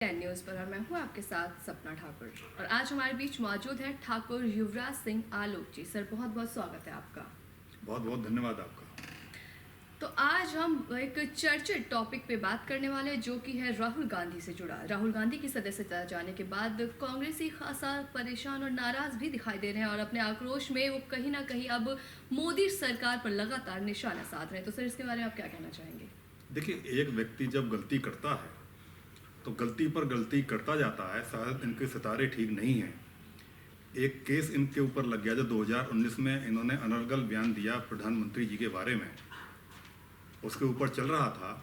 News पर और मैं हूँ आपके साथ सपना ठाकुर। और आज हमारे बीच मौजूद है ठाकुर युवराज सिंह आलोक जी। सर, बहुत बहुत स्वागत है आपका। बहुत बहुत धन्यवाद आपका। तो आज हम एक चर्चित टॉपिक पे बात करने वाले हैं, जो कि है राहुल गांधी से जुड़ा। राहुल गांधी की सदस्यता जाने के बाद कांग्रेसी खासा परेशान और नाराज भी दिखाई दे रहे हैं और अपने आक्रोश में वो कहीं ना कहीं अब मोदी सरकार पर लगातार निशाना साध रहे हैं। तो सर, इसके बारे में आप क्या कहना चाहेंगे? देखिए, एक व्यक्ति जब गलती करता है तो गलती पर गलती करता जाता है। शायद इनके सितारे ठीक नहीं हैं। एक केस इनके ऊपर लग गया जो 2019 में इन्होंने अनर्गल बयान दिया प्रधानमंत्री जी के बारे में, उसके ऊपर चल रहा था।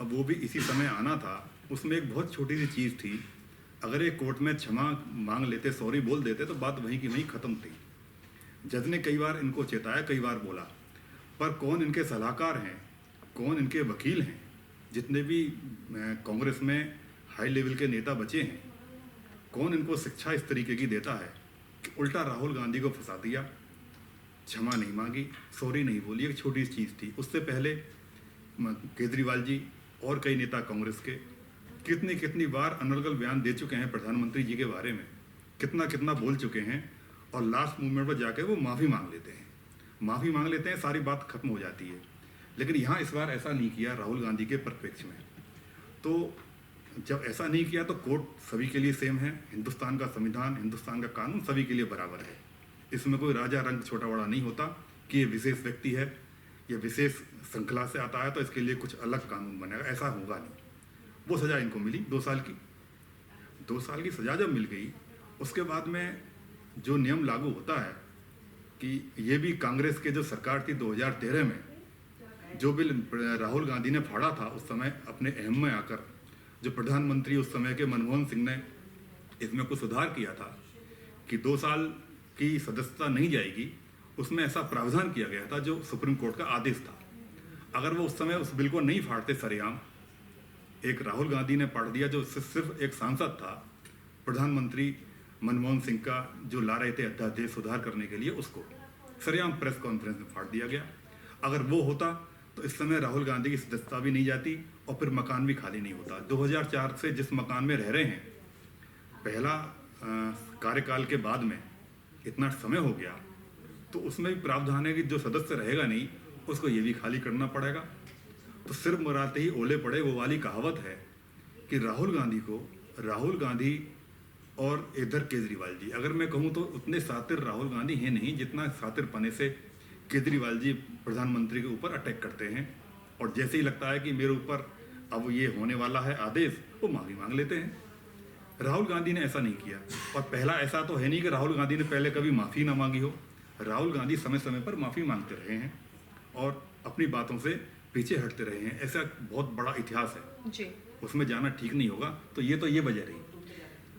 अब वो भी इसी समय आना था। उसमें एक बहुत छोटी सी चीज़ थी। अगर एक कोर्ट में क्षमा मांग लेते, सॉरी बोल देते, तो बात वहीं की वहीं ख़त्म थी। जज ने कई बार इनको चेताया, कई बार बोला, पर कौन इनके सलाहकार हैं, कौन इनके वकील हैं? जितने भी कांग्रेस में हाई लेवल के नेता बचे हैं, कौन इनको शिक्षा इस तरीके की देता है कि उल्टा राहुल गांधी को फंसा दिया, क्षमा नहीं मांगी, सॉरी नहीं बोली। एक छोटी सी चीज़ थी। उससे पहले केजरीवाल जी और कई नेता कांग्रेस के कितनी कितनी बार अनर्गल बयान दे चुके हैं प्रधानमंत्री जी के बारे में, कितना कितना बोल चुके हैं, और लास्ट मोमेंट पर जाकर वो माफ़ी मांग लेते हैं। माफ़ी मांग लेते हैं, सारी बात खत्म हो जाती है। लेकिन यहाँ इस बार ऐसा नहीं किया राहुल गांधी के परिप्रेक्ष्य में। तो जब ऐसा नहीं किया तो कोर्ट सभी के लिए सेम है। हिंदुस्तान का संविधान, हिंदुस्तान का कानून सभी के लिए बराबर है। इसमें कोई राजा रंग छोटा बड़ा नहीं होता कि ये विशेष व्यक्ति है, ये विशेष श्रृंखला से आता है तो इसके लिए कुछ अलग कानून बनेगा, ऐसा होगा नहीं। वो सज़ा इनको मिली 2 साल की। 2 साल की सज़ा जब मिल गई, उसके बाद में जो नियम लागू होता है कि ये भी कांग्रेस के जो सरकार थी 2013 में, जो बिल राहुल गांधी ने फाड़ा था उस समय अपने अहम में आकर, जो प्रधानमंत्री उस समय के मनमोहन सिंह ने इसमें कुछ सुधार किया था कि 2 साल की सदस्यता नहीं जाएगी, उसमें ऐसा प्रावधान किया गया था जो सुप्रीम कोर्ट का आदेश था। अगर वो उस समय उस बिल को नहीं फाड़ते सरेआम, एक राहुल गांधी ने फाड़ दिया जो सिर्फ एक सांसद था, प्रधानमंत्री मनमोहन सिंह का जो ला रहे थे अध्यादेश सुधार करने के लिए, उसको सरेआम प्रेस कॉन्फ्रेंस में फाड़ दिया गया। अगर वो होता तो इस समय राहुल गांधी की सदस्यता भी नहीं जाती और फिर मकान भी खाली नहीं होता। 2004 से जिस मकान में रह रहे हैं, पहला कार्यकाल के बाद में इतना समय हो गया, तो उसमें भी प्रावधान है कि जो सदस्य रहेगा नहीं उसको ये भी खाली करना पड़ेगा। तो सिर्फ मराते ही ओले पड़े, वो वाली कहावत है कि राहुल गांधी और इधर केजरीवाल जी, अगर मैं कहूँ तो उतने सातिर राहुल गांधी हैं नहीं जितना सातिर पने से केजरीवाल जी प्रधानमंत्री के ऊपर अटैक करते हैं। और जैसे ही लगता है कि मेरे ऊपर अब ये होने वाला है आदेश, वो माफ़ी मांग लेते हैं। राहुल गांधी ने ऐसा नहीं किया। और पहला ऐसा तो है नहीं कि राहुल गांधी ने पहले कभी माफ़ी ना मांगी हो। राहुल गांधी समय समय पर माफ़ी मांगते रहे हैं और अपनी बातों से पीछे हटते रहे हैं। ऐसा बहुत बड़ा इतिहास है जी, उसमें जाना ठीक नहीं होगा। तो ये वजह रही।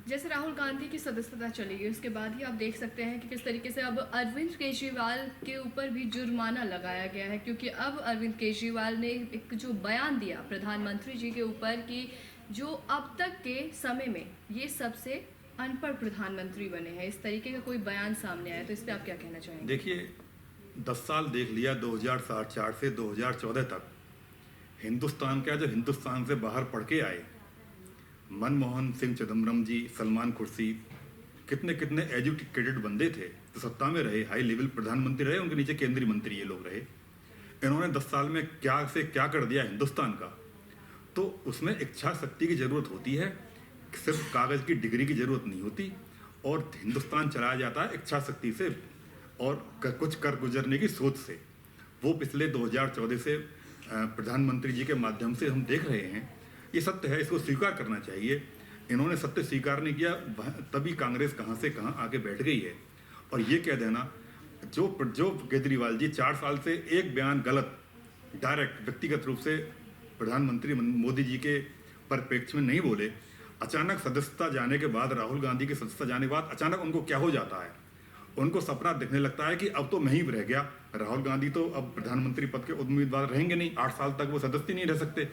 जैसे राहुल गांधी की सदस्यता चली गई, उसके बाद ही आप देख सकते हैं कि किस तरीके से अब अरविंद केजरीवाल के ऊपर भी जुर्माना लगाया गया है, क्योंकि अब अरविंद केजरीवाल ने एक जो बयान दिया प्रधानमंत्री जी के ऊपर कि जो अब तक के समय में ये सबसे अनपढ़ प्रधानमंत्री बने हैं, इस तरीके का कोई बयान सामने आया। तो इस पर आप क्या कहना चाहेंगे? देखिए, 10 साल देख लिया, 2004 से 2014 तक हिंदुस्तान का जो हिंदुस्तान से बाहर पढ़ के आए, मनमोहन सिंह, चिदम्बरम जी, सलमान खुर्शीद, कितने कितने एजुकेटेड बंदे थे तो सत्ता में रहे, हाई लेवल प्रधानमंत्री रहे, उनके नीचे केंद्रीय मंत्री ये लोग रहे। इन्होंने 10 साल में क्या से क्या कर दिया हिंदुस्तान का। तो उसमें इच्छा शक्ति की ज़रूरत होती है, सिर्फ कागज़ की डिग्री की ज़रूरत नहीं होती। और हिंदुस्तान चलाया जाता है इच्छा शक्ति से और कुछ कर गुजरने की सोच से। वो पिछले 2014 से प्रधानमंत्री जी के माध्यम से हम देख रहे हैं। ये सत्य है, इसको स्वीकार करना चाहिए। इन्होंने सत्य स्वीकार नहीं किया, तभी कांग्रेस कहाँ से कहाँ आके बैठ गई है। और ये कह देना, जो केजरीवाल जी 4 साल से एक बयान गलत डायरेक्ट व्यक्तिगत रूप से प्रधानमंत्री मोदी जी के परिप्रेक्ष्य में नहीं बोले, अचानक सदस्यता जाने के बाद, राहुल गांधी की सदस्यता जाने के बाद अचानक उनको क्या हो जाता है, उनको सपना दिखने लगता है कि अब तो मैं ही रह गया। राहुल गांधी तो अब प्रधानमंत्री पद के उम्मीदवार रहेंगे नहीं, 8 साल तक वो सदस्य नहीं रह सकते,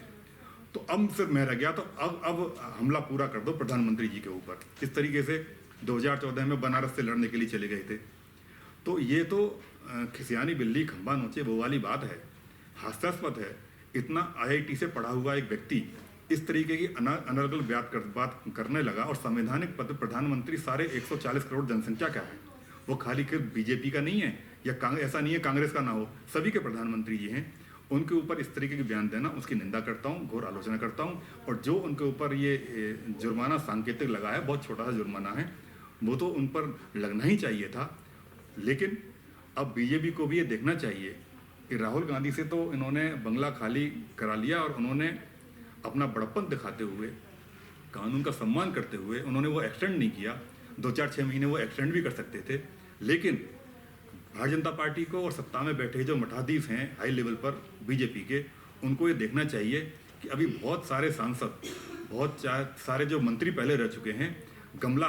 तो अब सिर्फ मैं रह गया, तो अब हमला पूरा कर दो प्रधानमंत्री जी के ऊपर। इस तरीके से 2014 में बनारस से लड़ने के लिए चले गए थे। तो ये तो खिसियानी बिल्ली खंबा नोचे वो वाली बात है। हास्यास्पद है, इतना IIT से पढ़ा हुआ एक व्यक्ति इस तरीके की अनर्गल बात करने लगा और संवैधानिक पद प्रधानमंत्री सारे 140 करोड़ जनसंख्या का है, वो खाली के बीजेपी का नहीं है या ऐसा नहीं है कांग्रेस का ना हो, सभी के प्रधानमंत्री ये हैं। उनके ऊपर इस तरीके के बयान देना उसकी निंदा करता हूँ, घोर आलोचना करता हूँ। और जो उनके ऊपर ये जुर्माना सांकेतिक लगा है, बहुत छोटा सा जुर्माना है, वो तो उन पर लगना ही चाहिए था। लेकिन अब बीजेपी को भी ये देखना चाहिए कि राहुल गांधी से तो इन्होंने बंगला खाली करा लिया और उन्होंने अपना बड़प्पन दिखाते हुए, कानून का सम्मान करते हुए उन्होंने वो एक्सटेंड नहीं किया। 2-4-6 महीने वो एक्सटेंड भी कर सकते थे, लेकिन भारतीय जनता पार्टी को और सत्ता में बैठे जो मठाधीश हैं हाई लेवल पर बीजेपी के, उनको ये देखना चाहिए कि अभी बहुत सारे सांसद, बहुत सारे जो मंत्री पहले रह चुके हैं, गमला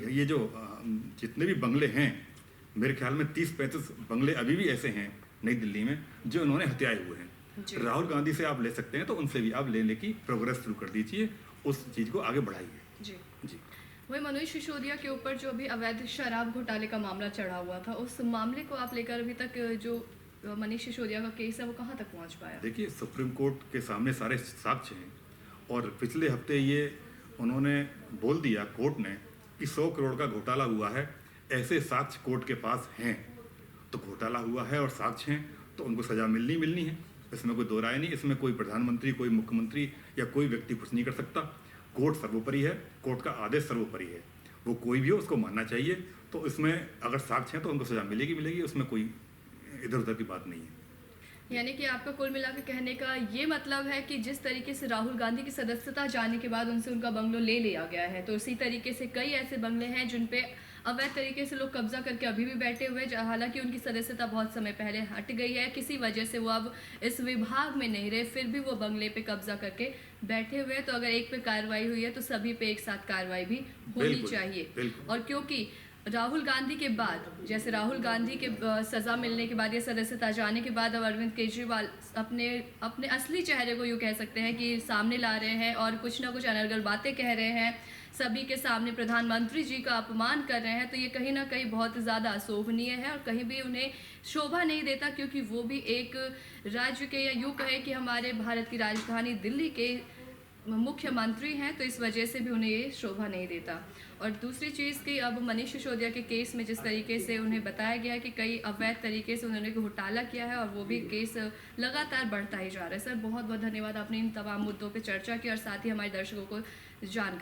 ये जो जितने भी बंगले हैं, मेरे ख्याल में 30-35 बंगले अभी भी ऐसे हैं नई दिल्ली में जो इन्होंने हत्याए हुए हैं। राहुल गांधी से आप ले सकते हैं तो उनसे भी आप लेने की प्रोग्रेस शुरू कर दीजिए, उस चीज़ को आगे बढ़ाइए। जी जी। वही मनोज सिसोदिया के ऊपर जो अभी अवैध शराब घोटाले का मामला चढ़ा हुआ था, उस मामले को आप लेकर अभी तक जो मनीष सिसोदिया का केस है वो कहाँ तक पहुँच पाया? देखिए, सुप्रीम कोर्ट के सामने सारे साक्ष्य हैं और पिछले हफ्ते ये उन्होंने बोल दिया कोर्ट ने कि 100 करोड़ का घोटाला हुआ है, ऐसे साक्ष्य कोर्ट के पास हैं। तो घोटाला हुआ है और साक्ष्य हैं तो उनको सज़ा मिलनी है, इसमें कोई दो राय नहीं। इसमें कोई प्रधानमंत्री, कोई मुख्यमंत्री या कोई व्यक्ति कुछ नहीं कर सकता। कोर्ट सर्वोपरि है, कोर्ट का आदेश सर्वोपरि है, वो कोई भी हो उसको मानना चाहिए। तो इसमें अगर साक्ष्य हैं तो उनको सज़ा मिलेगी, उसमें कोई इधर उधर की बात नहीं है। यानी कि आपका कुल मिलाकर कहने का ये मतलब है कि जिस तरीके से राहुल गांधी की सदस्यता जाने के बाद उनसे उनका बंगलो ले लिया गया है, तो उसी तरीके से कई ऐसे बंगले हैं जिन पे अवैध तरीके से लोग कब्जा करके अभी भी बैठे हुए हैं। हालांकि उनकी सदस्यता बहुत समय पहले हट गई है, किसी वजह से वो अब इस विभाग में नहीं रहे, फिर भी वो बंगले पे कब्जा करके बैठे हुए हैं। तो अगर एक पे कार्रवाई हुई है तो सभी पे एक साथ कार्रवाई भी होनी चाहिए। और क्योंकि राहुल गांधी के बाद, जैसे राहुल गांधी के सज़ा मिलने के बाद या सदस्यता जाने के बाद अब अरविंद केजरीवाल अपने असली चेहरे को यूँ कह सकते हैं कि सामने ला रहे हैं और कुछ ना कुछ अनर्गल बातें कह रहे हैं, सभी के सामने प्रधानमंत्री जी का अपमान कर रहे हैं। तो ये कहीं ना कहीं बहुत ज़्यादा अशोभनीय है और कहीं भी उन्हें शोभा नहीं देता, क्योंकि वो भी एक राज्य के, या यूँ कहें कि हमारे भारत की राजधानी दिल्ली के मुख्यमंत्री हैं, तो इस वजह से भी उन्हें ये शोभा नहीं देता। और दूसरी चीज़ कि अब मनीष सिसोदिया के केस में जिस तरीके से उन्हें बताया गया है कि कई अवैध तरीके से उन्होंने घोटाला किया है और वो भी केस लगातार बढ़ता ही जा रहा है। सर, बहुत बहुत धन्यवाद, आपने इन तमाम मुद्दों पर चर्चा की और साथ ही हमारे दर्शकों को जानकारी